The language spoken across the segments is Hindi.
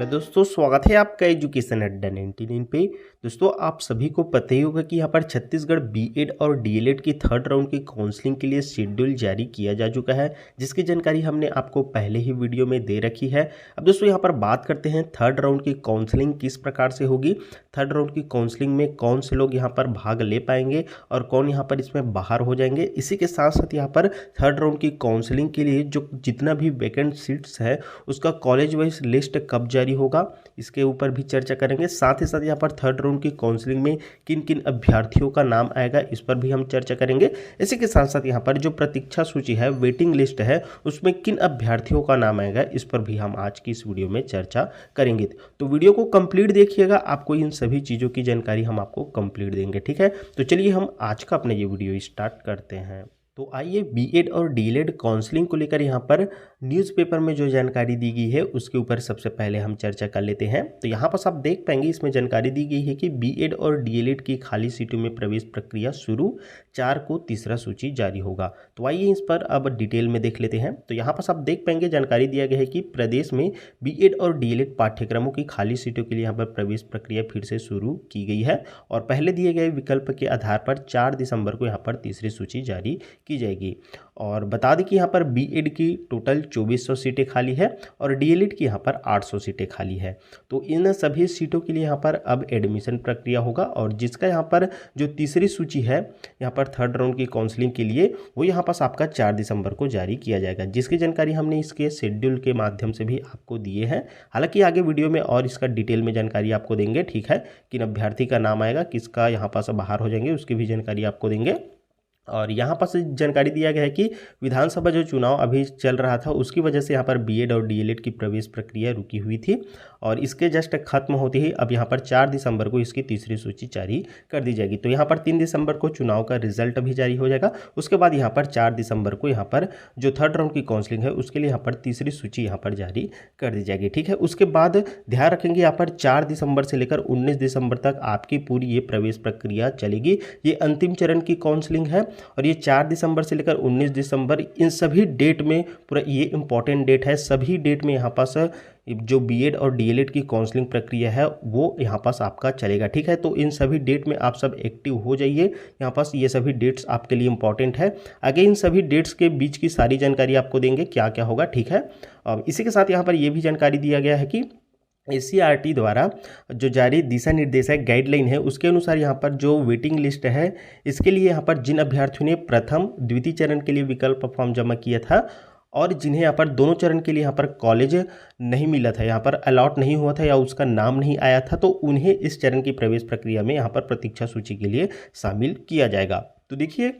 दोस्तों, स्वागत है आपका एजुकेशन अड्डा 99 पे। दोस्तों, आप सभी को पता ही होगा कि यहाँ पर छत्तीसगढ़ बीएड और डीएलएड की थर्ड राउंड की काउंसलिंग के लिए शेड्यूल जारी किया जा चुका है, जिसकी जानकारी हमने आपको पहले ही वीडियो में दे रखी है। अब दोस्तों यहाँ पर बात करते हैं थर्ड राउंड की काउंसलिंग किस प्रकार से होगी। थर्ड राउंड की काउंसलिंग में कौन से लोग यहाँ पर भाग ले पाएंगे और कौन यहाँ पर इसमें बाहर हो जाएंगे। इसी के साथ साथ यहाँ पर थर्ड राउंड की काउंसलिंग के लिए जो जितना भी वैकेंट सीट्स है उसका कॉलेज वाइज लिस्ट कब जारी होगा, इसके ऊपर भी चर्चा करेंगे। साथ ही साथ यहाँ पर थर्ड राउंड की काउंसलिंग में किन किन अभ्यर्थियों का नाम आएगा, इस पर भी हम चर्चा करेंगे। इसी के साथ साथ यहाँ पर जो प्रतीक्षा सूची है, वेटिंग लिस्ट है, उसमें किन अभ्यर्थियों का नाम आएगा, इस पर भी हम आज की इस वीडियो में चर्चा करेंगे। तो वीडियो को कंप्लीट देखिएगा, आपको इन सभी चीज़ों की जानकारी हम आपको कंप्लीट देंगे। ठीक है, तो चलिए हम आज का अपना ये वीडियो स्टार्ट करते हैं। तो आइए बीएड और डीएलएड काउंसलिंग को लेकर यहाँ पर न्यूज़पेपर में जो जानकारी दी गई है उसके ऊपर सबसे पहले हम चर्चा कर लेते हैं। तो यहाँ पर आप देख पाएंगे, इसमें जानकारी दी गई है कि बीएड और डीएलएड की खाली सीटों में प्रवेश प्रक्रिया शुरू 4 को तीसरा सूची जारी होगा। तो आइए इस पर अब डिटेल में देख लेते हैं। तो यहाँ पर आप देख पाएंगे, जानकारी दिया गया है कि प्रदेश में बीएड और डीएलएड पाठ्यक्रमों की खाली सीटों के लिए यहाँ पर प्रवेश प्रक्रिया फिर से शुरू की गई है और पहले दिए गए विकल्प के आधार पर 4 दिसंबर को यहाँ पर तीसरी सूची जारी की जाएगी। और बता दें कि यहाँ पर बीएड की टोटल 2400 सीटें खाली है और डीएलएड की यहाँ पर 800 सीटें खाली है। तो इन सभी सीटों के लिए यहाँ पर अब एडमिशन प्रक्रिया होगा और जिसका यहाँ पर जो तीसरी सूची है यहाँ पर थर्ड राउंड की काउंसलिंग के लिए, वो यहाँ पर आपका 4 दिसंबर को जारी किया जाएगा, जिसकी जानकारी हमने इसके शेड्यूल के माध्यम से भी आपको दिए हैं। हालांकि आगे वीडियो में और इसका डिटेल में जानकारी आपको देंगे। ठीक है, किन अभ्यर्थी का नाम आएगा, किसका यहाँ पर बाहर हो जाएंगे, उसकी भी जानकारी आपको देंगे। और यहाँ पर से जानकारी दिया गया है कि विधानसभा जो चुनाव अभी चल रहा था उसकी वजह से यहाँ पर बीएड और डीएलएड की प्रवेश प्रक्रिया रुकी हुई थी और इसके जस्ट खत्म होते ही अब यहाँ पर 4 दिसंबर को इसकी तीसरी सूची जारी कर दी जाएगी। तो यहाँ पर 3 दिसंबर को चुनाव का रिजल्ट भी जारी हो जाएगा। उसके बाद यहाँ पर 4 दिसंबर को यहाँ पर जो थर्ड राउंड की काउंसलिंग है उसके लिए यहाँ पर तीसरी सूची यहाँ पर जारी कर दी जाएगी। ठीक है, उसके बाद ध्यान रखेंगे यहाँ पर 4 दिसंबर से लेकर 19 दिसंबर तक आपकी पूरी ये प्रवेश प्रक्रिया चलेगी। ये अंतिम चरण की काउंसलिंग है और ये 4 दिसंबर से लेकर 19 दिसंबर, इन सभी डेट में पूरा ये इंपॉर्टेंट डेट है। सभी डेट में यहाँ पास जो बीएड और डीएलएड की काउंसलिंग प्रक्रिया है वो यहाँ पास आपका चलेगा। ठीक है, तो इन सभी डेट में आप सब एक्टिव हो जाइए। यहाँ पास ये सभी डेट्स आपके लिए इंपॉर्टेंट है। आगे इन सभी डेट्स के बीच की सारी जानकारी आपको देंगे क्या क्या होगा। ठीक है, इसी के साथ यहाँ पर ये भी जानकारी दिया गया है कि एससीईआरटी द्वारा जो जारी दिशा निर्देश है, गाइडलाइन है, उसके अनुसार यहाँ पर जो वेटिंग लिस्ट है, इसके लिए यहाँ पर जिन अभ्यर्थियों ने प्रथम द्वितीय चरण के लिए विकल्प फॉर्म जमा किया था और जिन्हें यहाँ पर दोनों चरण के लिए यहाँ पर कॉलेज नहीं मिला था, यहाँ पर अलॉट नहीं हुआ था या उसका नाम नहीं आया था, तो उन्हें इस चरण की प्रवेश प्रक्रिया में यहाँ पर प्रतीक्षा सूची के लिए शामिल किया जाएगा। तो देखिए,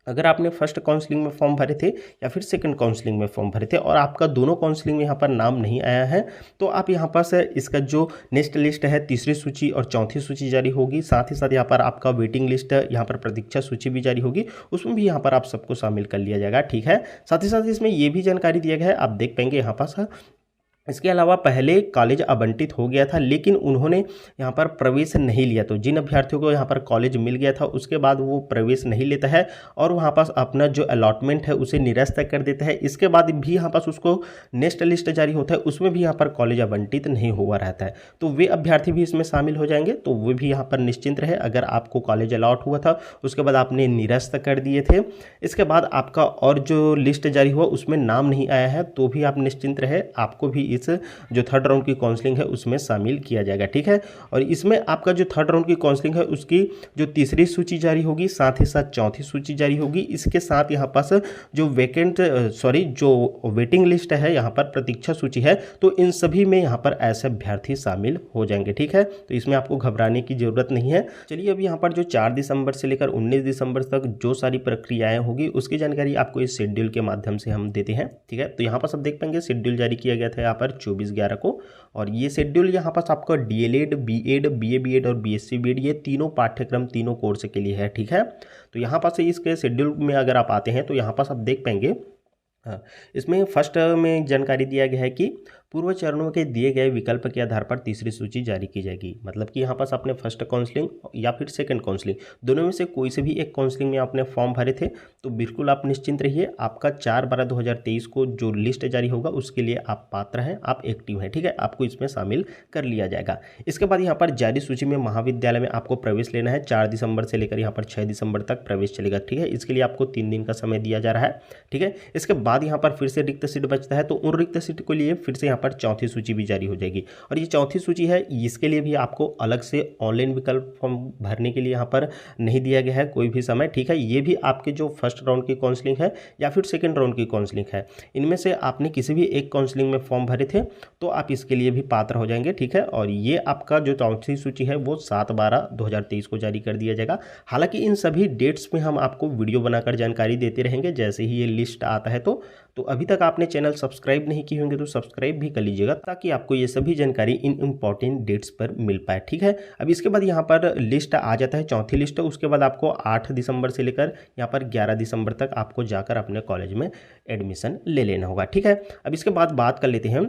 अगर आपने फर्स्ट काउंसलिंग में फॉर्म भरे थे या फिर सेकंड काउंसलिंग में फॉर्म भरे थे और आपका दोनों काउंसलिंग में यहाँ पर नाम नहीं आया है, तो आप यहाँ पर से इसका जो नेक्स्ट लिस्ट है, तीसरी सूची और चौथी सूची जारी होगी। साथ ही साथ यहाँ पर आपका वेटिंग लिस्ट, यहाँ पर प्रतीक्षा सूची भी जारी होगी, उसमें भी यहाँ पर आप सबको शामिल कर लिया जाएगा। ठीक है, साथ ही साथ इसमें ये भी जानकारी दिया गया है, आप देख पाएंगे यहाँ पास। इसके अलावा पहले कॉलेज आवंटित हो गया था लेकिन उन्होंने यहाँ पर प्रवेश नहीं लिया, तो जिन अभ्यर्थियों को यहाँ पर कॉलेज मिल गया था उसके बाद वो प्रवेश नहीं लेता है और वहाँ पास अपना जो अलॉटमेंट है उसे निरस्त कर देता है। इसके बाद भी यहाँ पास उसको नेक्स्ट लिस्ट जारी होता है, उसमें भी यहाँ पर कॉलेज आवंटित नहीं हुआ रहता है, तो वे अभ्यर्थी भी इसमें शामिल हो जाएंगे। तो वे भी यहाँ पर निश्चिंत रहे, अगर आपको कॉलेज अलॉट हुआ था उसके बाद आपने निरस्त कर दिए थे, इसके बाद आपका और जो लिस्ट जारी हुआ उसमें नाम नहीं आया है, तो भी आप निश्चिंत रहे, आपको भी इस जो थर्ड राउंड की काउंसलिंग है उसमें शामिल किया जाएगा। ठीक है, और इसमें आपका जो थर्ड राउंड की काउंसलिंग है उसकी जो तीसरी सूची जारी होगी, साथ ही साथ चौथी सूची जारी होगी। इसके साथ यहाँ पास जो जो वेटिंग लिस्ट है, यहाँ पर प्रतीक्षा सूची है, तो इन सभी में यहाँ पर ऐसे अभ्यर्थी शामिल हो जाएंगे। ठीक है, तो इसमें आपको घबराने की जरूरत नहीं है। चलिए, अब यहाँ पर जो 4 दिसंबर से लेकर 19 दिसंबर तक जो सारी प्रक्रियाएं होगी उसकी जानकारी आपको इस शेड्यूल के माध्यम से हम देते हैं। ठीक है, तो यहाँ पर सब देख पाएंगे, शेड्यूल जारी किया गया था यहाँ पर 24/11 को और ये शेड्यूल यहाँ पास आपका डीएलएड, बीएड, बीए-बीएड और बीएससी बीएड, ये तीनों पाठ्यक्रम तीनों कोर्स के लिए है। ठीक है, तो यहाँ पास इसके शेड्यूल में अगर आप आते हैं तो यहाँ पास आप देख पाएंगे, इसमें फर्स्ट में जानकारी दिया गया है कि पूर्व चरणों के दिए गए विकल्प के आधार पर तीसरी सूची जारी की जाएगी। मतलब कि यहाँ पास आपने फर्स्ट काउंसलिंग या फिर सेकंड काउंसलिंग, दोनों में से कोई से भी एक काउंसलिंग में आपने फॉर्म भरे थे तो बिल्कुल आप निश्चिंत रहिए, आपका 4/12/2023 को जो लिस्ट जारी होगा उसके लिए आप पात्र हैं, आप एक्टिव हैं, ठीक है, आपको इसमें शामिल कर लिया जाएगा। इसके बाद यहाँ पर जारी सूची में महाविद्यालय में आपको प्रवेश लेना है। 4 दिसंबर से लेकर यहाँ पर 6 दिसंबर तक प्रवेश चलेगा, ठीक है। इसके लिए आपको 3 दिन का समय दिया जा रहा है, ठीक है। इसके बाद यहाँ पर फिर से रिक्त सीट बचता है, तो उन रिक्त सीट के लिए फिर से यहाँ पर चौथी सूची भी जारी हो जाएगी। और ये चौथी सूची है, इसके लिए भी आपको अलग से ऑनलाइन विकल्प फॉर्म भरने के लिए यहाँ पर नहीं दिया गया है कोई भी समय, ठीक है। ये भी आपके जो फर्स्ट राउंड की काउंसलिंग है या फिर सेकेंड राउंड की काउंसलिंग है, इनमें से आपने किसी भी एक काउंसलिंग में फॉर्म भरे थे तो आप इसके लिए भी पात्र हो जाएंगे, ठीक है। और ये आपका जो चौथी सूची है वो 7/12/2023 को जारी कर दिया जाएगा। हालांकि इन सभी डेट्स में हम आपको वीडियो बनाकर जानकारी देते रहेंगे जैसे ही ये लिस्ट आता है। तो अभी तक आपने चैनल सब्सक्राइब नहीं किए होंगे तो सब्सक्राइब भी कर लीजिएगा ताकि आपको ये सभी जानकारी इन इम्पॉर्टेंट डेट्स पर मिल पाए, ठीक है। अब इसके बाद यहाँ पर लिस्ट आ जाता है, चौथी लिस्ट। उसके बाद आपको 8 दिसंबर से लेकर यहाँ पर 11 दिसंबर तक आपको जाकर अपने कॉलेज में एडमिशन ले लेना होगा, ठीक है। अब इसके बाद बात कर लेते हैं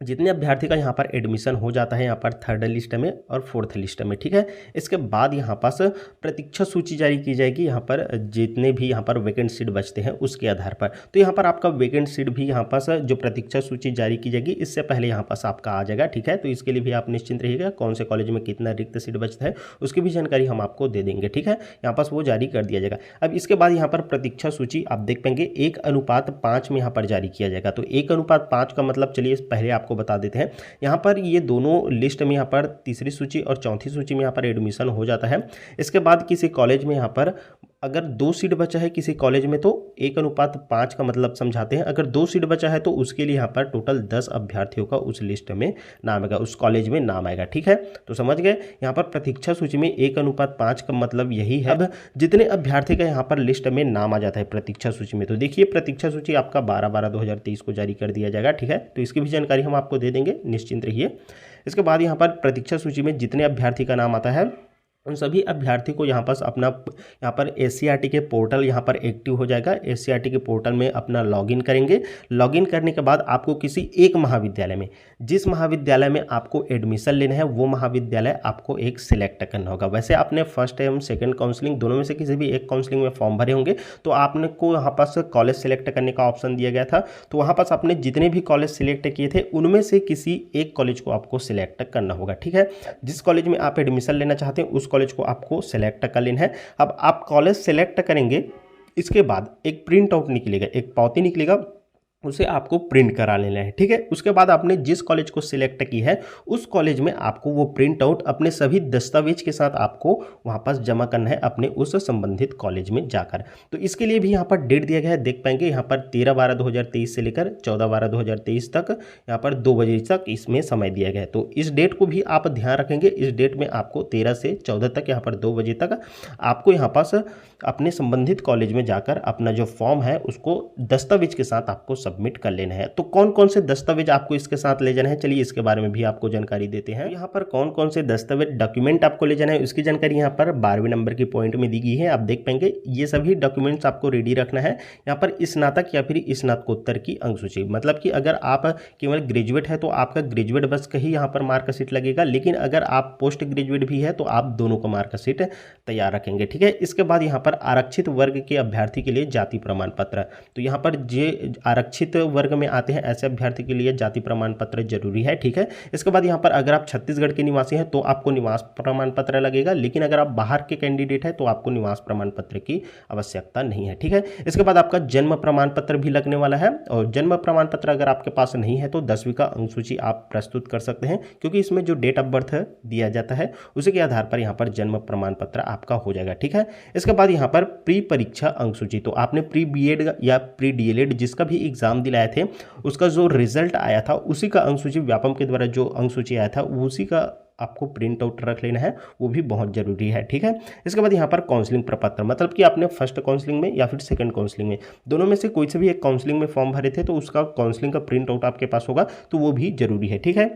जितने अभ्यर्थी का यहाँ पर एडमिशन हो जाता है यहाँ पर थर्ड लिस्ट में और फोर्थ लिस्ट में, ठीक है। इसके बाद यहाँ पास प्रतीक्षा सूची जारी की जाएगी यहाँ पर जितने भी यहाँ पर वैकेंट सीट बचते हैं उसके आधार पर। तो यहाँ पर आपका वैकेंट सीट भी यहाँ पास जो प्रतीक्षा सूची जारी की जाएगी इससे पहले यहाँ पास आपका आ जाएगा, ठीक है। तो इसके लिए भी आप निश्चिंत रहिएगा, कौन से कॉलेज में कितना रिक्त सीट बचता है उसकी भी जानकारी हम आपको दे देंगे, ठीक है। यहाँ पास वो जारी कर दिया जाएगा। अब इसके बाद यहाँ पर प्रतीक्षा सूची आप देख पाएंगे 1:5 में यहाँ पर जारी किया जाएगा। तो 1:5 का मतलब चलिए पहले आपको बता देते हैं। यहाँ पर ये दोनों लिस्ट में यहाँ पर तीसरी सूची और चौथी सूची में यहाँ पर एडमिशन हो जाता है। इसके बाद किसी कॉलेज में यहाँ पर अगर 2 सीट बचा है किसी कॉलेज में तो 1:5 का मतलब समझाते हैं। अगर 2 सीट बचा है तो उसके लिए यहाँ पर टोटल 10 अभ्यर्थियों का उस लिस्ट में नाम आएगा, उस कॉलेज में नाम आएगा, ठीक है। तो समझ गए, यहाँ पर प्रतीक्षा सूची में 1:5 का मतलब यही है। अब जितने अभ्यर्थी का यहाँ पर लिस्ट में नाम आ जाता है प्रतीक्षा सूची में, तो देखिए प्रतीक्षा सूची आपका 12/12/2023 को जारी कर दिया जाएगा, ठीक है। तो इसकी भी जानकारी हम आपको दे देंगे, निश्चिंत रहिए। इसके बाद यहाँ पर प्रतीक्षा सूची में जितने अभ्यर्थी का नाम आता है उन सभी अभ्यर्थी को यहाँ पास अपना यहाँ पर एससीईआरटी के पोर्टल यहाँ पर एक्टिव हो जाएगा। एससीईआरटी के पोर्टल में अपना लॉगिन करेंगे। लॉगिन करने के बाद आपको किसी एक महाविद्यालय में, जिस महाविद्यालय में आपको एडमिशन लेना है वो महाविद्यालय आपको एक सिलेक्ट करना होगा। वैसे आपने फर्स्ट एवं सेकंड काउंसलिंग दोनों में से किसी भी एक काउंसलिंग में फॉर्म भरे होंगे तो आपने को यहाँ पास कॉलेज सिलेक्ट करने का ऑप्शन दिया गया था। तो वहाँ पास आपने जितने भी कॉलेज सिलेक्ट किए थे उनमें से किसी एक कॉलेज को आपको सिलेक्ट करना होगा, ठीक है। जिस कॉलेज में आप एडमिशन लेना चाहते हैं उस कॉलेज को आपको सेलेक्ट कर लेना है। अब आप कॉलेज सेलेक्ट करेंगे, इसके बाद एक प्रिंट आउट निकलेगा, एक पावती निकलेगा, उसे आपको प्रिंट करा लेना है, ठीक है। उसके बाद आपने जिस कॉलेज को सिलेक्ट की है उस कॉलेज में आपको वो प्रिंट आउट अपने सभी दस्तावेज के साथ आपको वहाँ पास जमा करना है अपने उस संबंधित कॉलेज में जाकर। तो इसके लिए भी यहाँ पर डेट दिया गया है, देख पाएंगे यहाँ पर 13/12/2023 से लेकर 14/12/2023 तक यहाँ पर 2 बजे तक इसमें समय दिया गया है। तो इस डेट को भी आप ध्यान रखेंगे। इस डेट में आपको 13 से 14 तक यहाँ पर 2 बजे तक आपको यहाँ पास अपने संबंधित कॉलेज में जाकर अपना जो फॉर्म है उसको दस्तावेज के साथ आपको सबमिट कर लेना है। तो कौन कौन से दस्तावेज आपको इसके साथ ले जाना है, चलिए इसके बारे में भी आपको जानकारी देते हैं। यहाँ पर कौन कौन से दस्तावेज डॉक्यूमेंट आपको ले जाना है उसकी जानकारी यहाँ पर 12वें नंबर की पॉइंट में दी गई है। आप देख पाएंगे ये सभी डॉक्यूमेंट्स आपको रेडी रखना है। यहाँ पर स्नातक या फिर स्नातकोत्तर की अंकसूची, मतलब कि अगर आप केवल ग्रेजुएट है तो आपका ग्रेजुएट बस का ही यहाँ पर मार्कशीट लगेगा, लेकिन अगर आप पोस्ट ग्रेजुएट भी है तो आप दोनों का मार्कशीट तैयार रखेंगे, ठीक है। इसके बाद यहाँ पर आरक्षित वर्ग के अभ्यर्थी के लिए जाति प्रमाण पत्र, तो यहाँ पर जो आरक्षित वर्ग में आते हैं ऐसे अभ्यर्थी के लिए जाति प्रमाण पत्र जरूरी है, ठीक है। इसके बाद यहाँ पर अगर आप छत्तीसगढ़ के निवासी हैं तो आपको निवास प्रमाण पत्र लगेगा, लेकिन अगर आप बाहर के कैंडिडेट हैं तो आपको निवास प्रमाण पत्र की आवश्यकता नहीं है, ठीक है। इसके बाद आपका जन्म प्रमाण पत्र भी लगने वाला है, और जन्म प्रमाण पत्र अगर आपके पास नहीं है तो 10वीं का अंकसूची आप प्रस्तुत कर सकते हैं, क्योंकि इसमें जो डेट ऑफ बर्थ दिया जाता है उसी के आधार पर यहाँ पर जन्म प्रमाण पत्र आपका हो जाएगा, ठीक है। इसके बाद यहाँ पर प्री परीक्षा अंकसूची, तो आपने प्री बीएड या प्री डीएलएड जिसका भी एग्जाम दिलाए थे उसका जो रिजल्ट आया था उसी का अंकसूची व्यापम के द्वारा जो अंकसूची आया था उसी का आपको प्रिंट आउट रख लेना है, वो भी बहुत जरूरी है, ठीक है। इसके बाद यहाँ पर काउंसलिंग प्रपत्र, मतलब कि आपने फर्स्ट काउंसलिंग में या फिर सेकंड काउंसलिंग में दोनों में से कोई से भी एक काउंसलिंग में फॉर्म भरे थे तो उसका काउंसलिंग का प्रिंट आउट आपके पास होगा, तो वो भी जरूरी है, ठीक है।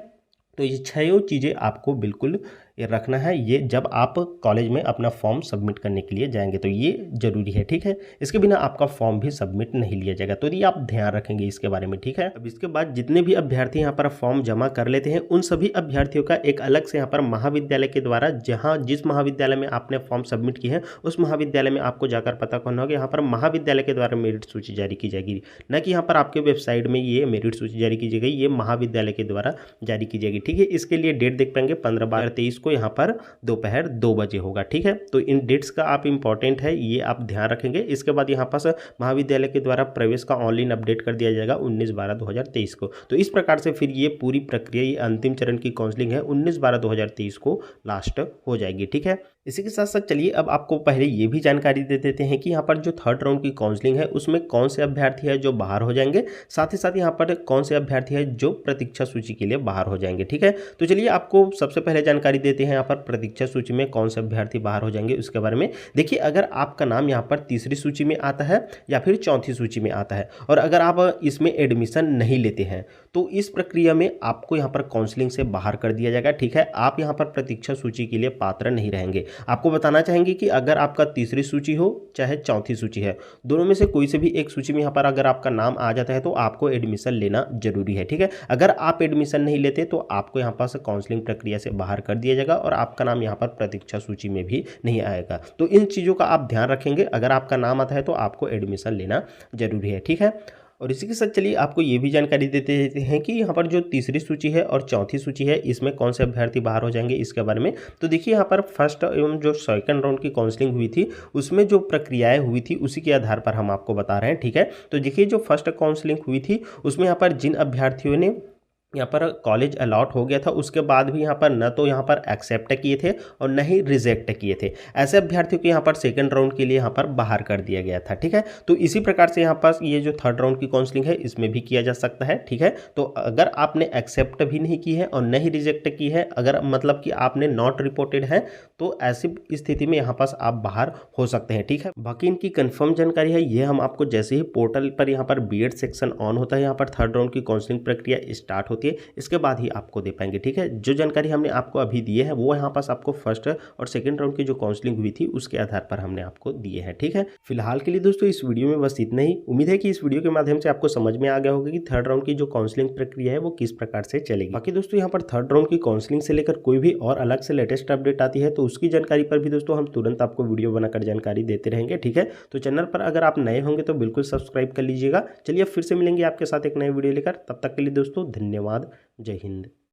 तो ये 6 चीज़ें आपको बिल्कुल ये रखना है, ये जब आप कॉलेज में अपना फॉर्म सबमिट करने के लिए जाएंगे तो ये जरूरी है, ठीक है। इसके बिना आपका फॉर्म भी सबमिट नहीं लिया जाएगा, तो ये आप ध्यान रखेंगे इसके बारे में, ठीक है। अब इसके बाद जितने भी अभ्यर्थी यहाँ पर फॉर्म जमा कर लेते हैं उन सभी अभ्यर्थियों का एक अलग से यहाँ पर महाविद्यालय के द्वारा, जहाँ जिस महाविद्यालय में आपने फॉर्म सबमिट की है उस महाविद्यालय में आपको जाकर पता करना होगा। यहाँ पर महाविद्यालय के द्वारा मेरिट सूची जारी की जाएगी, न कि यहाँ पर आपके वेबसाइट में ये मेरिट सूची जारी की जाएगी, ये महाविद्यालय के द्वारा जारी की जाएगी, ठीक है। इसके लिए डेट देख पाएंगे 15/12/23 को यहाँ पर दोपहर 2 बजे होगा, ठीक है। तो इन डेट्स का आप इंपॉर्टेंट है, ये आप ध्यान रखेंगे। इसके बाद यहाँ पास महाविद्यालय के द्वारा प्रवेश का ऑनलाइन अपडेट कर दिया जाएगा 19/12/2023 को। तो इस प्रकार से फिर ये पूरी प्रक्रिया, ये अंतिम चरण की काउंसलिंग है 19/12/2023 को लास्ट हो जाएगी, ठीक है। इसी के साथ साथ चलिए अब आपको पहले ये भी जानकारी दे देते हैं कि यहाँ पर जो थर्ड राउंड की काउंसलिंग है उसमें कौन से अभ्यर्थी है जो बाहर हो जाएंगे, साथ ही साथ यहाँ पर कौन से अभ्यर्थी है जो प्रतीक्षा सूची के लिए बाहर हो जाएंगे, ठीक है। तो चलिए आपको सबसे पहले जानकारी देते हैं यहाँ पर प्रतीक्षा सूची में कौन से अभ्यर्थी बाहर हो जाएंगे उसके बारे में। देखिए, अगर आपका नाम यहाँ पर तीसरी सूची में आता है या फिर चौथी सूची में आता है और अगर आप इसमें एडमिशन नहीं लेते हैं तो इस प्रक्रिया में आपको यहाँ पर काउंसलिंग से बाहर कर दिया जाएगा, ठीक है। आप यहाँ पर प्रतीक्षा सूची के लिए पात्र नहीं रहेंगे। आपको बताना चाहेंगे कि अगर आपका तीसरी सूची हो चाहे चौथी सूची है, दोनों में से कोई से भी एक सूची में यहाँ पर अगर आपका नाम आ जाता है तो आपको एडमिशन लेना जरूरी है, ठीक है। अगर आप एडमिशन नहीं लेते तो आपको यहाँ पर काउंसलिंग प्रक्रिया से बाहर कर दिया जाएगा और आपका नाम यहाँ पर प्रतीक्षा सूची में भी नहीं आएगा। तो इन चीज़ों का आप ध्यान रखेंगे, अगर आपका नाम आता है तो आपको एडमिशन लेना जरूरी है, ठीक है। और इसी के साथ चलिए आपको ये भी जानकारी देते हैं कि यहाँ पर जो तीसरी सूची है और चौथी सूची है इसमें कौन से अभ्यर्थी बाहर हो जाएंगे इसके बारे में। तो देखिए, यहाँ पर फर्स्ट एवं जो सेकंड राउंड की काउंसलिंग हुई थी उसमें जो प्रक्रियाएं हुई थी उसी के आधार पर हम आपको बता रहे हैं, ठीक है। तो देखिए, जो फर्स्ट काउंसलिंग हुई थी उसमें यहाँ पर जिन अभ्यर्थियों ने यहाँ पर कॉलेज अलॉट हो गया था उसके बाद भी यहाँ पर न तो यहाँ पर एक्सेप्ट किए थे और न ही रिजेक्ट किए थे, ऐसे अभ्यर्थियों को यहाँ पर सेकंड राउंड के लिए यहाँ पर बाहर कर दिया गया था, ठीक है। तो इसी प्रकार से यहाँ पर ये जो थर्ड राउंड की काउंसलिंग है इसमें भी किया जा सकता है, ठीक है। तो अगर आपने एक्सेप्ट भी नहीं की है और न ही रिजेक्ट की है, अगर मतलब कि आपने नॉट रिपोर्टेड है, तो ऐसी स्थिति में यहाँ पास आप बाहर हो सकते हैं, ठीक है। बाकी इनकी कंफर्म जानकारी है ये हम आपको जैसे ही पोर्टल पर यहाँ पर बीएड सेक्शन ऑन होता है, यहाँ पर थर्ड राउंड की काउंसलिंग प्रक्रिया स्टार्ट होती है, इसके बाद ही आपको दे पाएंगे, ठीक है। जो जानकारी हमने आपको अभी दी है वो यहाँ पास आपको फर्स्ट और सेकंड राउंड की जो काउंसलिंग हुई थी उसके आधार पर हमने आपको दिए हैं, ठीक है। फिलहाल के लिए दोस्तों इस वीडियो में बस इतना ही। उम्मीद है कि इस वीडियो के माध्यम से आपको समझ में आ गया होगा कि थर्ड राउंड की जो काउंसलिंग प्रक्रिया है वो किस प्रकार से चलेगी। बाकी दोस्तों यहाँ पर थर्ड राउंड की काउंसलिंग से लेकर कोई भी और अलग से लेटेस्ट अपडेट आती है तो उसकी जानकारी पर भी दोस्तों हम तुरंत आपको वीडियो बनाकर जानकारी देते रहेंगे, ठीक है। तो चैनल पर अगर आप नए होंगे तो बिल्कुल सब्सक्राइब कर लीजिएगा। चलिए फिर से मिलेंगे आपके साथ एक नए वीडियो लेकर, तब तक के लिए दोस्तों धन्यवाद। जय हिंद।